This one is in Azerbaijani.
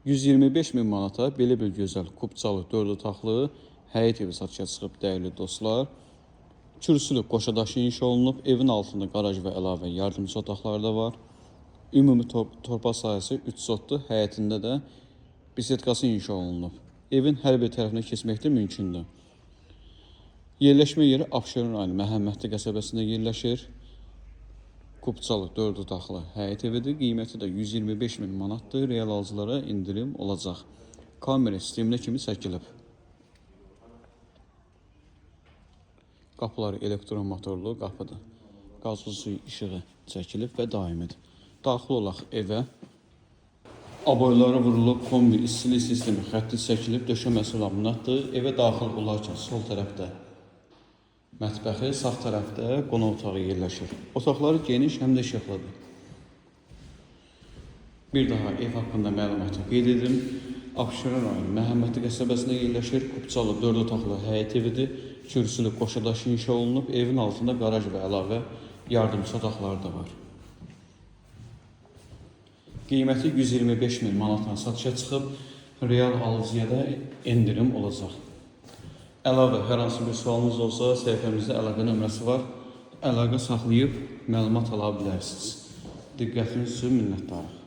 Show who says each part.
Speaker 1: 125 min manata belə bir gözəl kubcalı 4 otaqlı həyət evi satışa çıxıb dəyərli dostlar. Kürsülü qoşadaşı inşa olunub, evin altında qaraj və əlavə yardımçı otaqları da var. Ümumi torpaq sahəsi 3 sotdur, həyətində də bisetkası inşa olunub. Evin hər bir tərəfinə keçmək də mümkündür. Yerləşmə yeri Abşeron rayonu Məhəmmədli qəsəbəsində yerləşir. Kubcalı 4 otaqlı həyət evidir. Qiyməti də 125 min manatdır. Real alıcılara indirim olacaq. Kamera sisteminə kimi çəkilib. Qapıları elektron motorlu qapıdır. Qazlı suyu işığı çəkilib və daimidir. Daxil olaq evə. Aboyları vurulub, kombi istilik sistemi xətti çəkilib, döşəməsi laminatdır. Evə daxil olarkən sol tərəfdə mətbəxi, sağ tərəfdə qonaq otağı yerləşir. Otaqları geniş, həm də işıqlıdır. Bir daha ev haqqında məlumatı qeyd edim. Abşeron rayonu Məhəmmədli qəsəbəsində yerləşir. Kubcalı 4 otaqlı həyət evidir. Kürsülü qoşadaşı inşa olunub. Evin altında qaraj və əlavə yardımçı otaqları da var. Qiyməti 125 min manatdan satışa çıxıb. Real alıcıya da indirim olacaq. Əlavə hər hansı bir sualınız olsa, səhifəmizdə əlaqə nömrəsi var. Əlaqə saxlayıb məlumat ala bilərsiniz. Diqqətiniz üçün minnətdarıq.